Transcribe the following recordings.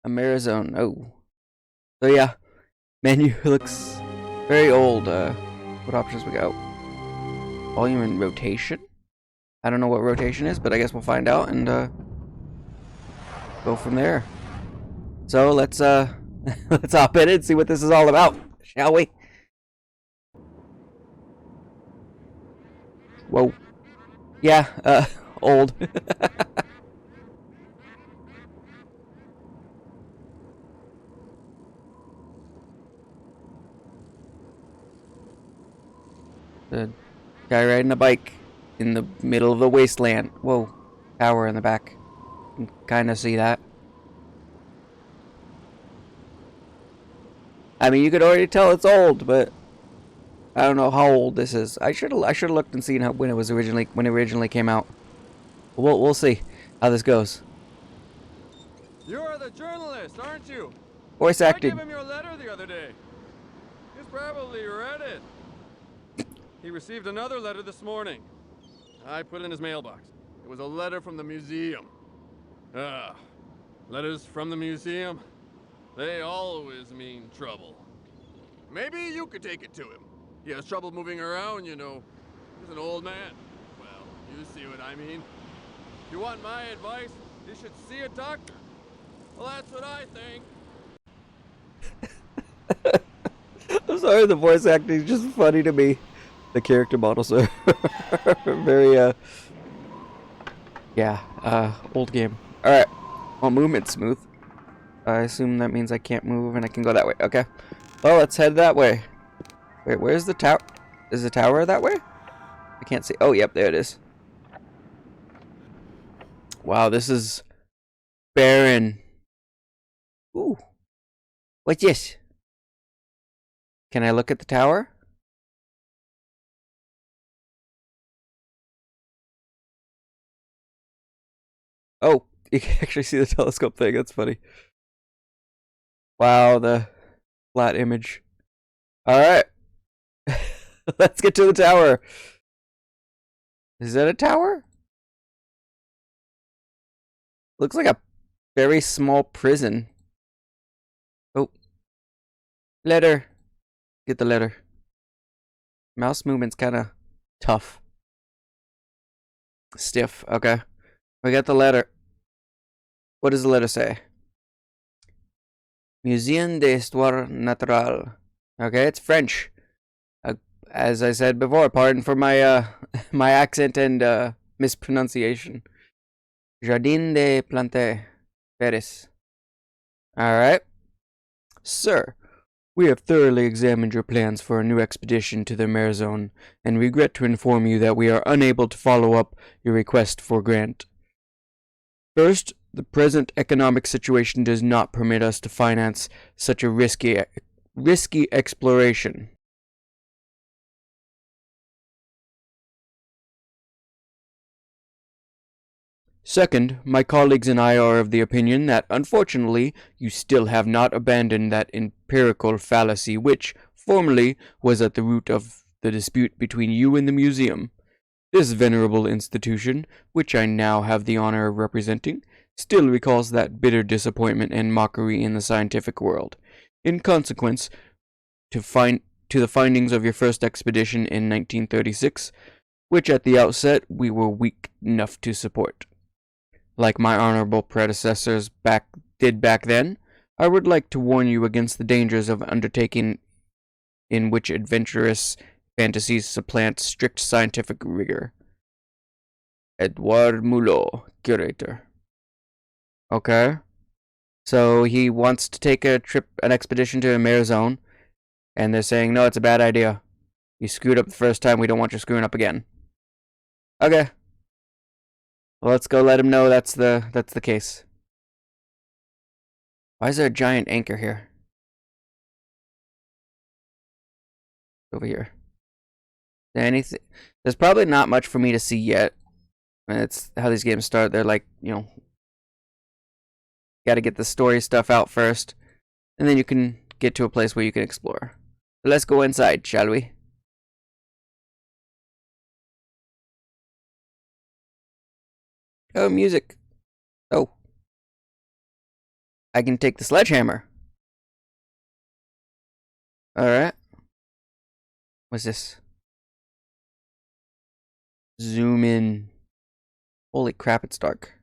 Amerzone. Oh. So yeah, menu looks very old. What options we got? Volume and rotation? I don't know what rotation is, but I guess we'll find out and go from there. So let's let's hop in and see what this is all about, shall we? Whoa. Yeah, old. The guy riding a bike in the middle of the wasteland. Whoa. Tower in the back. You can kind of see that. I mean, you could already tell it's old, but I don't know how old this is. I should have looked and seen when it originally came out. We'll see how this goes. You're the journalist, aren't you? Voice I gave acting. him your letter the other day. He's probably read it. He received another letter this morning. I put it in his mailbox. It was a letter from the museum. Ah, letters from the museum. They always mean trouble. Maybe you could take it to him. He has trouble moving around, you know. He's an old man. Well, you see what I mean. If you want my advice, you should see a doctor. Well, that's what I think. I'm sorry, the voice acting is just funny to me. The character models are very yeah, old game. All right, well, movement smooth. I assume that means I can't move and I can go that way. Okay, well, let's head that way. Wait, where's the tower? Is the tower that way? I can't see. Oh, yep, there it is. Wow, this is barren. Ooh, what's this? Can I look at the tower? Oh, you can actually see the telescope thing. That's funny. Wow, the flat image. All right. Let's get to the tower. Is that a tower? Looks like a very small prison. Oh, letter. Get the letter. Mouse movement's kind of tough. Stiff. Okay. We got the letter. What does the letter say? Muséum d'Histoire Naturelle. Okay, it's French. Uh, as I said before, pardon for my my accent and mispronunciation. Jardin des Plantes, Paris. All right, sir. We have thoroughly examined your plans for a new expedition to the Amerzone, and regret to inform you that we are unable to follow up your request for grant. First, the present economic situation does not permit us to finance such a risky exploration. Second, my colleagues and I are of the opinion that, unfortunately, you still have not abandoned that empirical fallacy which, formerly, was at the root of the dispute between you and the museum. This venerable institution, which I now have the honor of representing, still recalls that bitter disappointment and mockery in the scientific world. In consequence, to the findings of your first expedition in 1936, which at the outset we were weak enough to support. Like my honorable predecessors did back then, I would like to warn you against the dangers of undertaking in which adventurous fantasies supplant strict scientific rigor. Edouard Mulot, curator. Okay. So he wants to take an expedition to Amerzone, and they're saying, no, it's a bad idea. You screwed up the first time, we don't want you screwing up again. Okay. Well, let's go let him know that's the case. Why is there a giant anchor here? Over here. Anything? There's probably not much for me to see yet. It's how these games start. They're like, got to get the story stuff out first, and then you can get to a place where you can explore. So let's go inside, shall we? Oh, music. Oh. I can take the sledgehammer. Alright. What's this? Zoom in. Holy crap, it's dark.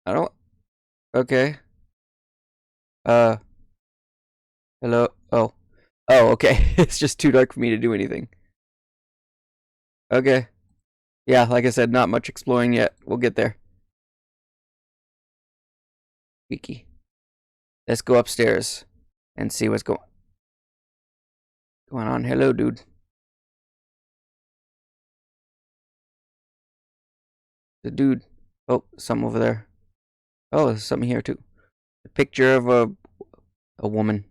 I don't... Okay. Hello? Oh. Oh, okay. It's just too dark for me to do anything. Okay. Yeah, like I said, not much exploring yet. We'll get there. Wiki. Let's go upstairs and see what's going on. Hello, dude. The dude. Oh, something over there. Oh, there's something here too. A picture of a woman.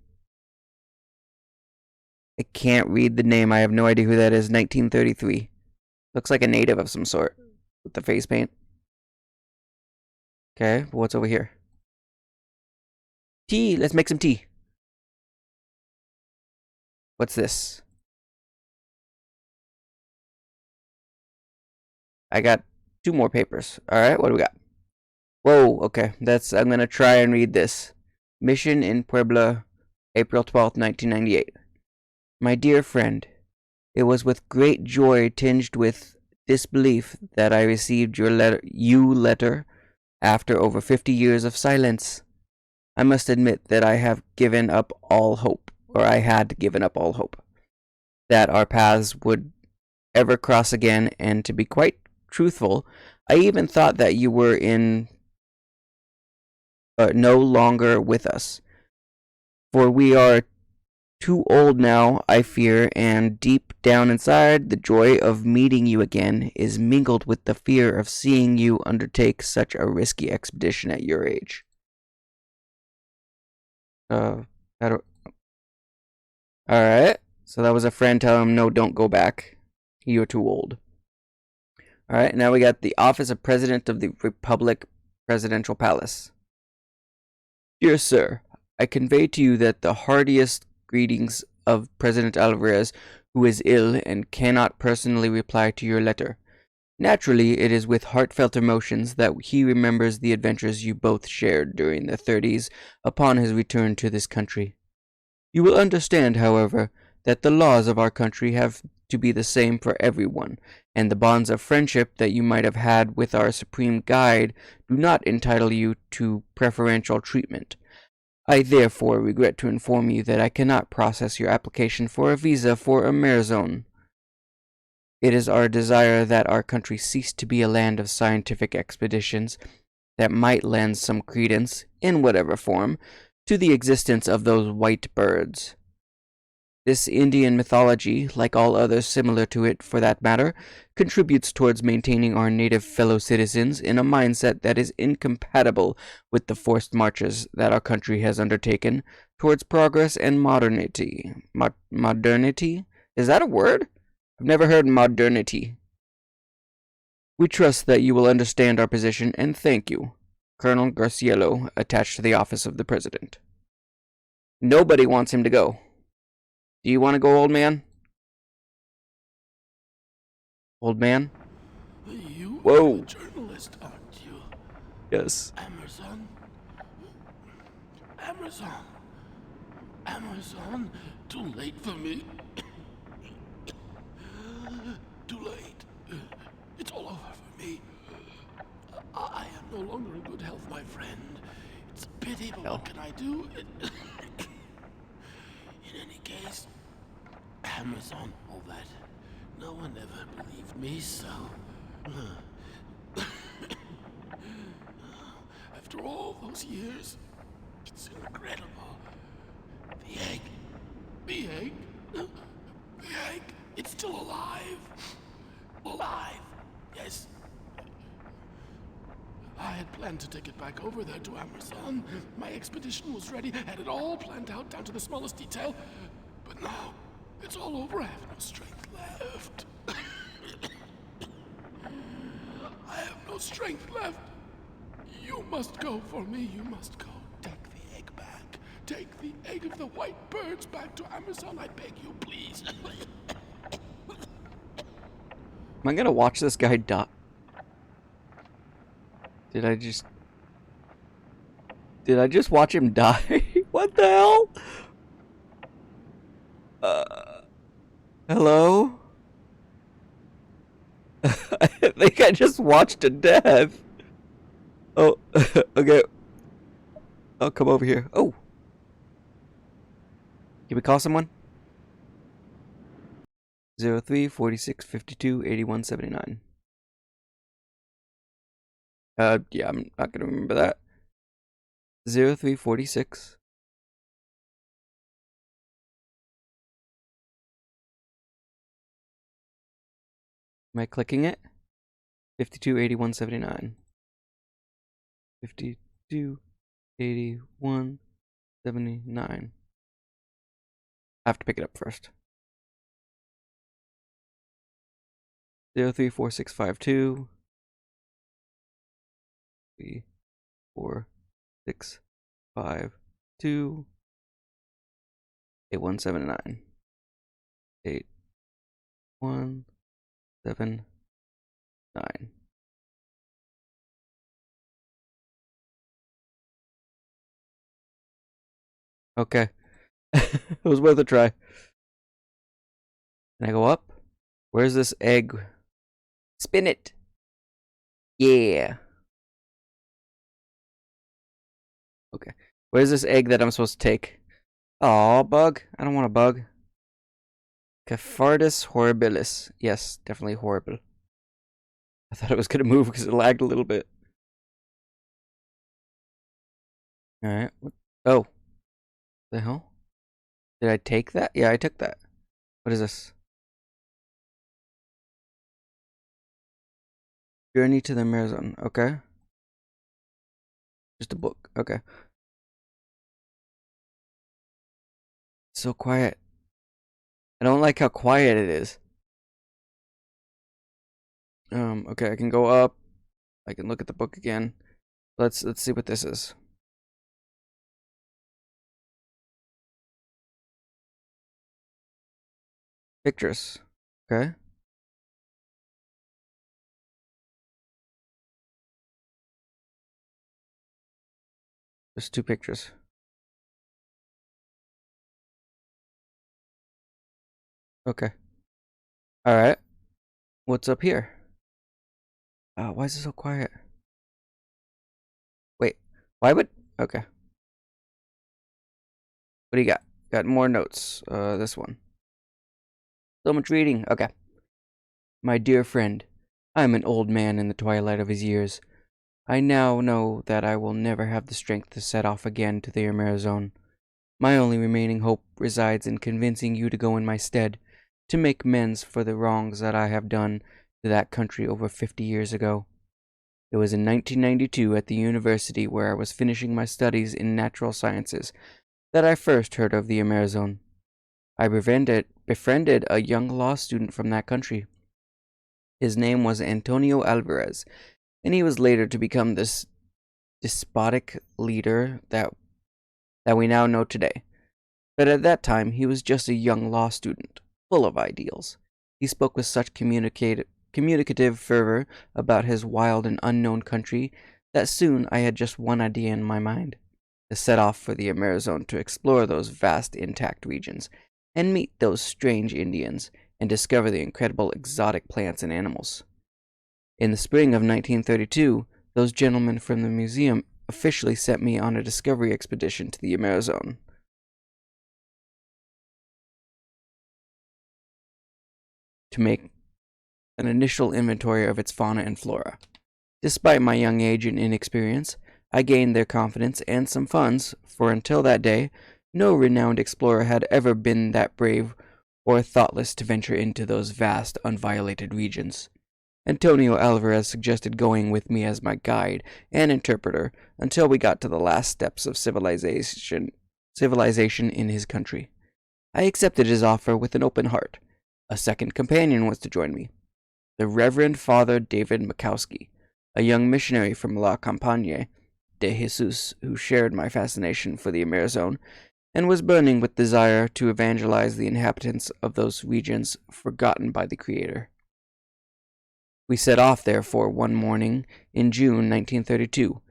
I can't read the name. I have no idea who that is. 1933. Looks like a native of some sort with the face paint. Okay, what's over here? Tea. Let's make some tea. What's this? I got 2 more papers. Alright, what do we got? Whoa, okay. I'm gonna try and read this. Mission in Puebla, April 12th, 1998. My dear friend, it was with great joy tinged with disbelief that I received your letter after over 50 years of silence. I must admit that I have given up all hope, or I had given up all hope, that our paths would ever cross again, and to be quite truthful, I even thought that you were no longer with us. For we are too old now, I fear, and deep down inside, the joy of meeting you again is mingled with the fear of seeing you undertake such a risky expedition at your age. Alright. So that was a friend telling him, no, don't go back. You're too old. Alright, now we got the Office of President of the Republic, Presidential Palace. Dear Sir, I convey to you that the heartiest greetings of President Alvarez, who is ill and cannot personally reply to your letter. Naturally, it is with heartfelt emotions that he remembers the adventures you both shared during the 30s upon his return to this country. You will understand, however, that the laws of our country have to be the same for everyone, and the bonds of friendship that you might have had with our supreme guide do not entitle you to preferential treatment. I therefore regret to inform you that I cannot process your application for a visa for Amerzone. It is our desire that our country cease to be a land of scientific expeditions that might lend some credence, in whatever form, to the existence of those white birds. This Indian mythology, like all others similar to it for that matter, contributes towards maintaining our native fellow citizens in a mindset that is incompatible with the forced marches that our country has undertaken towards progress and modernity. Modernity? Is that a word? I've never heard modernity. We trust that you will understand our position and thank you. Colonel Garciello, attached to the office of the President. Nobody wants him to go. Do you want to go, old man? Old man? You Whoa. are a journalist, aren't you? Yes. Amerzone? Amerzone? Amerzone? Too late for me. Too late. It's all over for me. I am no longer in good health, my friend. It's a pity, but what can I do? In any case, Amerzone, all that. No one ever believed me, so... After all those years, it's incredible. The egg. The egg. The egg. It's still alive. Alive. Yes. I had planned to take it back over there to Amerzone. My expedition was ready, had it all planned out down to the smallest detail. But now, it's all over. I have no strength left. I have no strength left. You must go for me. You must go. Take the egg back. Take the egg of the white birds back to Amerzone. I beg you, please. Am I gonna watch this guy die? Did I just... Did I just watch him die? What the hell? Hello? I think I just watched a death. Oh, okay. I'll come over here. Oh. Can we call someone? 03 46 52 81 79. Yeah, I'm not gonna remember that. 03 46. Am I clicking it? 52 81 79. 52 81 79. I have to pick it up first. 03 4652. 3 4 6 5 2 8179. 8179. Okay. It was worth a try. Can I go up? Where's this egg? Spin it. Yeah. Okay. Where's this egg that I'm supposed to take? Aw, bug. I don't want a bug. Caphardus horribilis. Yes, definitely horrible. I thought it was going to move because it lagged a little bit. Alright. Oh. The hell? Did I take that? Yeah, I took that. What is this? Journey to the Amerzone. Okay. Just a book. Okay. So quiet. I don't like how quiet it is. Okay, I can go up. I can look at the book again. Let's see what this is. Pictures. Okay. There's 2 pictures. Okay. Alright. What's up here? Why is it so quiet? Wait. Why would... Okay. What do you got? Got more notes. This one. So much reading. Okay. My dear friend, I am an old man in the twilight of his years. I now know that I will never have the strength to set off again to the Amerzone. My only remaining hope resides in convincing you to go in my stead, to make amends for the wrongs that I have done to that country over 50 years ago. It was in 1992 at the university where I was finishing my studies in natural sciences that I first heard of the Amerzone. I befriended a young law student from that country. His name was Antonio Alvarez, and he was later to become this despotic leader that we now know today. But at that time, he was just a young law student, full of ideals. He spoke with such communicative fervor about his wild and unknown country that soon I had just one idea in my mind: to set off for the Amerzone to explore those vast intact regions, and meet those strange Indians, and discover the incredible exotic plants and animals. In the spring of 1932, those gentlemen from the museum officially sent me on a discovery expedition to the Amerzone. To make an initial inventory of its fauna and flora. Despite my young age and inexperience, I gained their confidence and some funds, for until that day, no renowned explorer had ever been that brave or thoughtless to venture into those vast, unviolated regions. Antonio Alvarez suggested going with me as my guide and interpreter until we got to the last steps of civilization in his country. I accepted his offer with an open heart. A second companion was to join me, the Reverend Father David Makowski, a young missionary from La Campagne de Jesus, who shared my fascination for the Amerzone and was burning with desire to evangelize the inhabitants of those regions forgotten by the Creator. We set off, therefore, one morning in June 1932,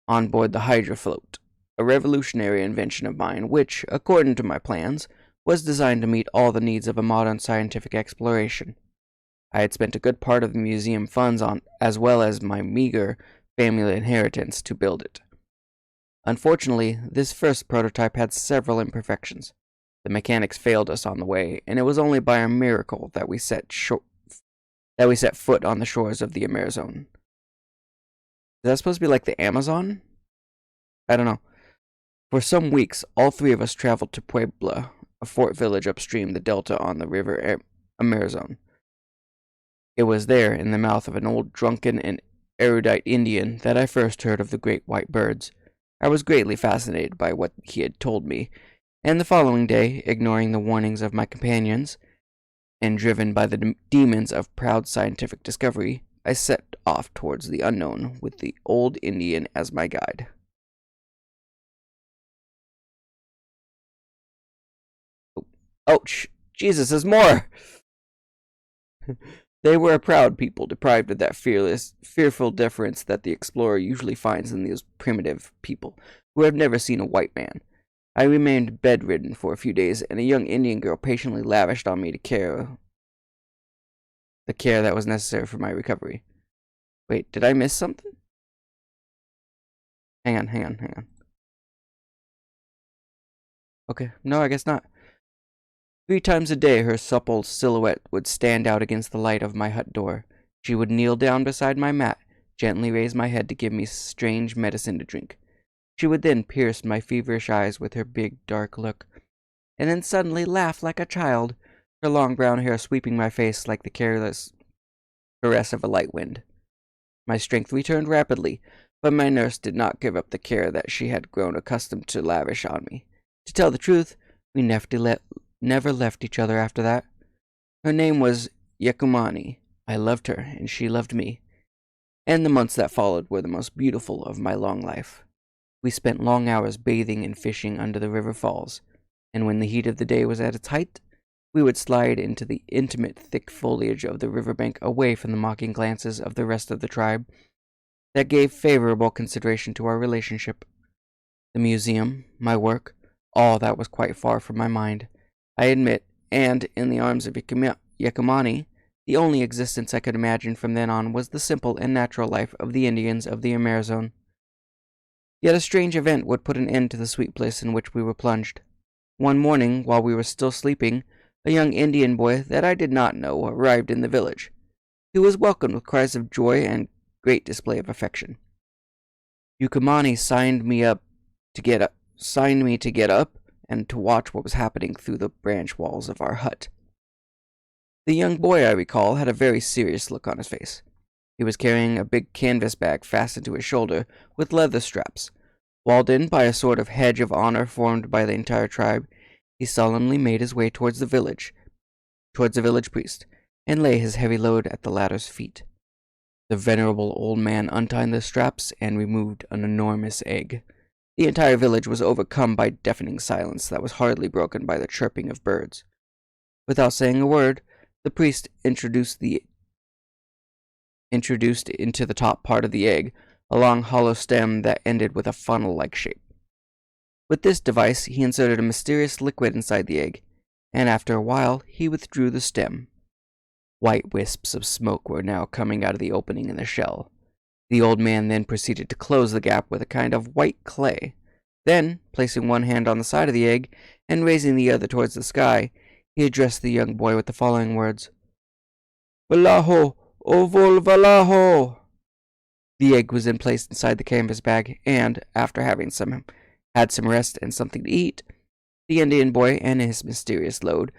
on board the Hydra float, a revolutionary invention of mine which, according to my plans, was designed to meet all the needs of a modern scientific exploration. I had spent a good part of the museum funds on, as well as my meager family inheritance, to build it. Unfortunately, this first prototype had several imperfections. The mechanics failed us on the way, and it was only by a miracle that we set foot on the shores of the Amerzone. Is that supposed to be like the Amazon? I don't know. For some weeks, all three of us traveled to Puebla, a fort village upstream the delta on the river Amerzone. It was there, in the mouth of an old drunken and erudite Indian, that I first heard of the great white birds. I was greatly fascinated by what he had told me, and the following day, ignoring the warnings of my companions, and driven by the demons of proud scientific discovery, I set off towards the unknown with the old Indian as my guide. Oh, Jesus, there's more! They were a proud people, deprived of that fearful deference that the explorer usually finds in those primitive people, who have never seen a white man. I remained bedridden for a few days, and a young Indian girl patiently lavished on me the care that was necessary for my recovery. Wait, did I miss something? Hang on. Okay, no, I guess not. 3 times a day her supple silhouette would stand out against the light of my hut door. She would kneel down beside my mat, gently raise my head to give me strange medicine to drink. She would then pierce my feverish eyes with her big, dark look, and then suddenly laugh like a child, her long brown hair sweeping my face like the careless caress of a light wind. My strength returned rapidly, but my nurse did not give up the care that she had grown accustomed to lavish on me. To tell the truth, we never left each other after that. Her name was Yakumani. I loved her, and she loved me. And the months that followed were the most beautiful of my long life. We spent long hours bathing and fishing under the river falls, and when the heat of the day was at its height, we would slide into the intimate, thick foliage of the riverbank away from the mocking glances of the rest of the tribe that gave favorable consideration to our relationship. The museum, my work, all that was quite far from my mind, I admit, and in the arms of Yakumani, the only existence I could imagine from then on was the simple and natural life of the Indians of the Amerzone. Yet a strange event would put an end to the sweet bliss in which we were plunged. One morning, while we were still sleeping, a young Indian boy that I did not know arrived in the village. He was welcomed with cries of joy and great display of affection. Yakumani signed me to get up and to watch what was happening through the branch walls of our hut. The young boy, I recall, had a very serious look on his face. He was carrying a big canvas bag fastened to his shoulder with leather straps. Walled in by a sort of hedge of honor formed by the entire tribe, he solemnly made his way towards the village priest, and lay his heavy load at the latter's feet. The venerable old man untied the straps and removed an enormous egg. The entire village was overcome by deafening silence that was hardly broken by the chirping of birds. Without saying a word, the priest introduced into the top part of the egg a long hollow stem that ended with a funnel-like shape. With this device, he inserted a mysterious liquid inside the egg, and after a while he withdrew the stem. White wisps of smoke were now coming out of the opening in the shell. The old man then proceeded to close the gap with a kind of white clay. Then, placing one hand on the side of the egg and raising the other towards the sky, he addressed the young boy with the following words: "Valaho, ovol valaho!" The egg was then placed inside the canvas bag, and, after having had some rest and something to eat, the Indian boy and his mysterious load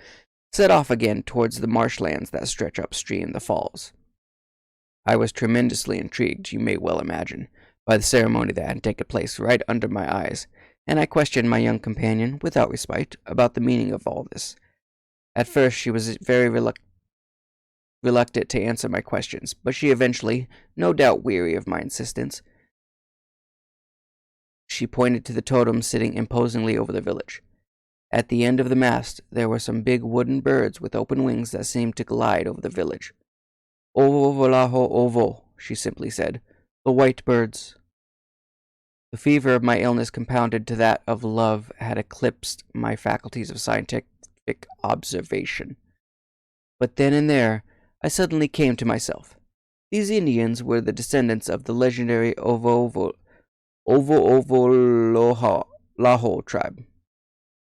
set off again towards the marshlands that stretch upstream the falls. I was tremendously intrigued, you may well imagine, by the ceremony that had taken place right under my eyes, and I questioned my young companion, without respite, about the meaning of all this. At first she was very reluctant to answer my questions, but she eventually, no doubt weary of my insistence, she pointed to the totem sitting imposingly over the village. At the end of the mast there were some big wooden birds with open wings that seemed to glide over the village. "Ovo volaho ovo," she simply said. "The white birds." The fever of my illness compounded to that of love had eclipsed my faculties of scientific observation. But then and there, I suddenly came to myself. These Indians were the descendants of the legendary Ovo-Ovo-Laho tribe.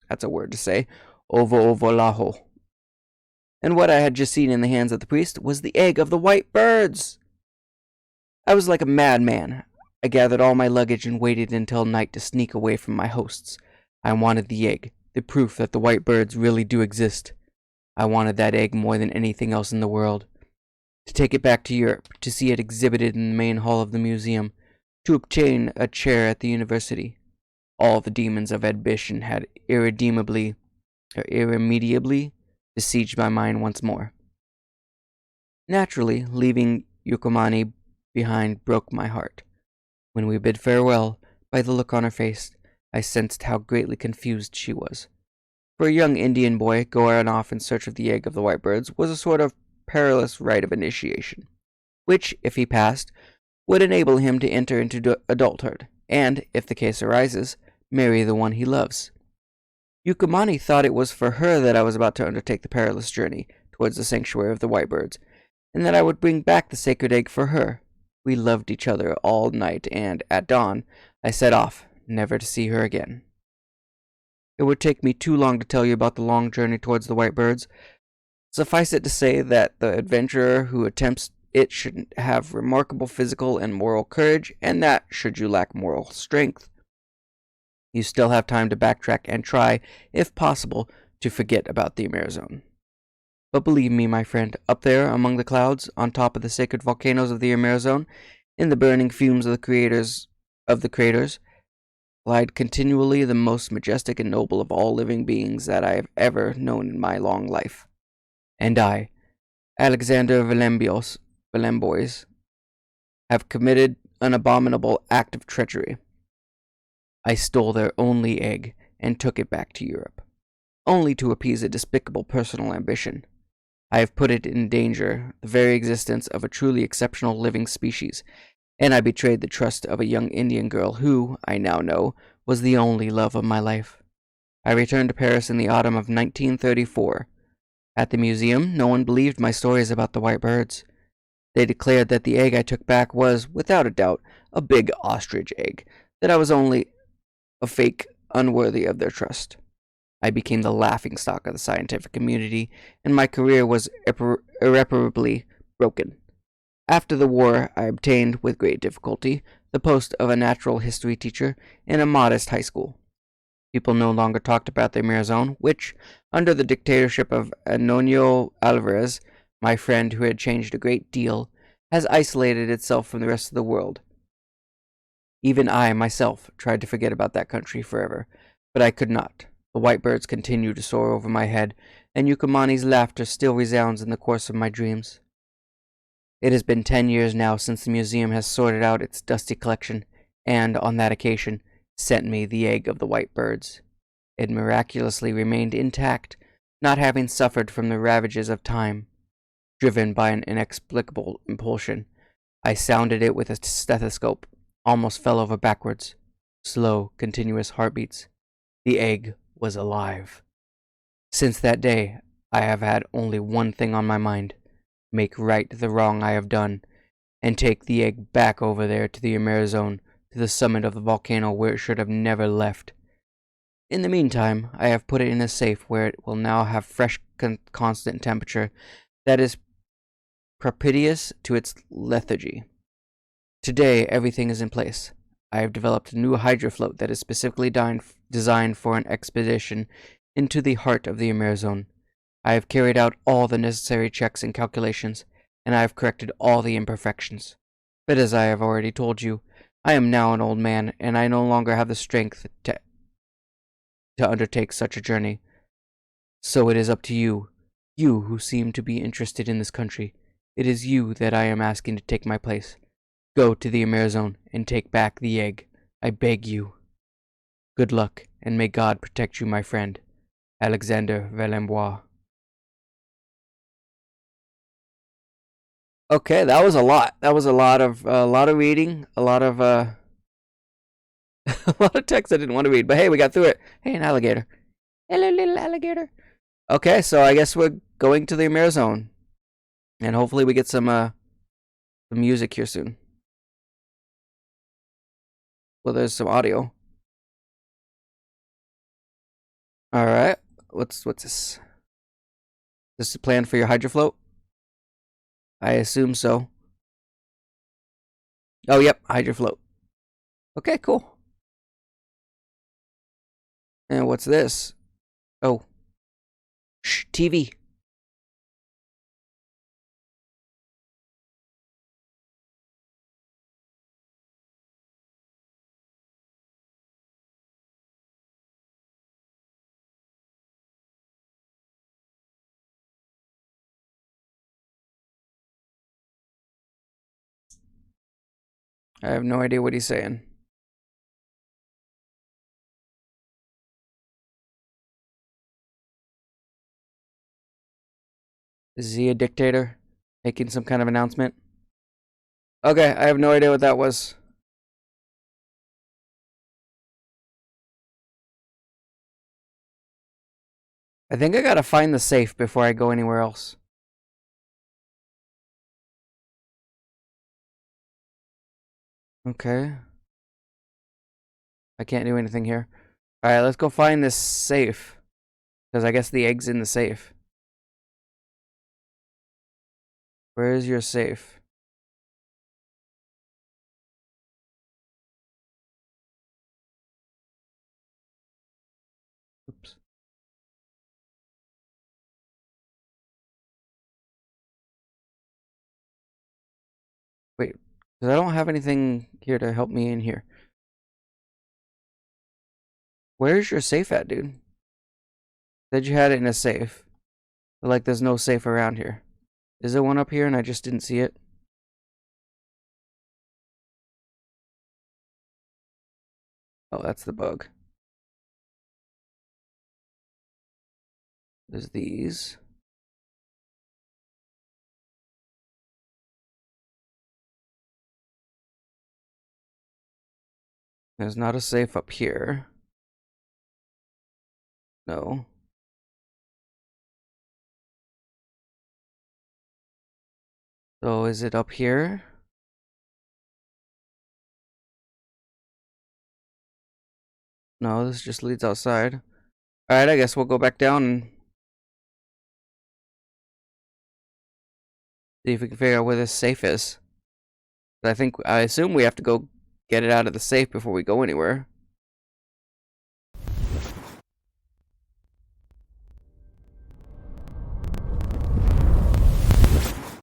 That's a word to say. Ovo-Ovo-Laho. And what I had just seen in the hands of the priest was the egg of the white birds! I was like a madman. I gathered all my luggage and waited until night to sneak away from my hosts. I wanted the egg, the proof that the white birds really do exist. I wanted that egg more than anything else in the world. To take it back to Europe, to see it exhibited in the main hall of the museum, to obtain a chair at the university. All the demons of ambition had irremediably besieged my mind once more. Naturally, leaving Yukomani behind broke my heart. When we bid farewell, by the look on her face, I sensed how greatly confused she was. For a young Indian boy, going off in search of the egg of the white birds was a sort of perilous rite of initiation, which, if he passed, would enable him to enter into adulthood, and, if the case arises, marry the one he loves. Yukomani thought it was for her that I was about to undertake the perilous journey towards the sanctuary of the white birds, and that I would bring back the sacred egg for her. We loved each other all night, and at dawn I set off, never to see her again. It would take me too long to tell you about the long journey towards the white birds. Suffice it to say that the adventurer who attempts it should have remarkable physical and moral courage, and that, should you lack moral strength, you still have time to backtrack and try, if possible, to forget about the Amerzone. But believe me, my friend, up there among the clouds, on top of the sacred volcanoes of the Amerzone, in the burning fumes of the craters, lied continually the most majestic and noble of all living beings that I have ever known in my long life. And I, Alexander Valembois, have committed an abominable act of treachery. I stole their only egg and took it back to Europe, only to appease a despicable personal ambition. I have put it in danger, the very existence of a truly exceptional living species, and I betrayed the trust of a young Indian girl who, I now know, was the only love of my life. I returned to Paris in the autumn of 1934. At the museum, no one believed my stories about the white birds. They declared that the egg I took back was, without a doubt, a big ostrich egg, that I was only a fake unworthy of their trust. I became the laughingstock of the scientific community, and my career was irreparably broken. After the war, I obtained, with great difficulty, the post of a natural history teacher in a modest high school. People no longer talked about the Amerzone, which, under the dictatorship of Antonio Alvarez, my friend who had changed a great deal, has isolated itself from the rest of the world. Even I, myself, tried to forget about that country forever, but I could not. The white birds continue to soar over my head, and Yukomani's laughter still resounds in the course of my dreams. It has been 10 years now since the museum has sorted out its dusty collection, and, on that occasion, sent me the egg of the white birds. It miraculously remained intact, not having suffered from the ravages of time. Driven by an inexplicable impulsion, I sounded it with a stethoscope, almost fell over backwards. Slow, continuous heartbeats. The egg was alive. Since that day, I have had only one thing on my mind: make right the wrong I have done, and take the egg back over there to the Amerzone, to the summit of the volcano where it should have never left. In the meantime, I have put it in a safe where it will now have fresh, constant temperature that is propitious to its lethargy. Today, everything is in place. I have developed a new hydrofloat that is specifically designed for an expedition into the heart of the Amerzone. I have carried out all the necessary checks and calculations, and I have corrected all the imperfections. But as I have already told you, I am now an old man, and I no longer have the strength to undertake such a journey. So it is up to you, you who seem to be interested in this country. It is you that I am asking to take my place. Go to the Amerzone and take back the egg. I beg you. Good luck, and may God protect you, my friend. Alexander Valembois. Okay, that was a lot. That was a lot of reading, a lot of A lot of text I didn't want to read, but hey, we got through it. Hey, an alligator. Hello, little alligator. Okay, so I guess we're going to the Amerzone. And hopefully we get some music here soon. Well, there's some audio. Alright. What's this? Is this the plan for your hydrofloat? I assume so. Oh, yep, hydrofloat. Okay, cool. And what's this? Oh. Shh, TV. I have no idea what he's saying. Is he a dictator? Making some kind of announcement? Okay, I have no idea what that was. I think I gotta find the safe before I go anywhere else. Okay. I can't do anything here. Alright, let's go find this safe. Because I guess the egg's in the safe. Where is your safe? Oops. Wait, because I don't have anything here to help me in here. Where's your safe at, dude? Said you had it in a safe. But like there's no safe around here. Is there one up here and I just didn't see it? Oh, that's the bug. There's these. There's not a safe up here. No. So is it up here? No, this just leads outside. Alright, I guess we'll go back down and see if we can figure out where this safe is. I assume we have to go get it out of the safe before we go anywhere.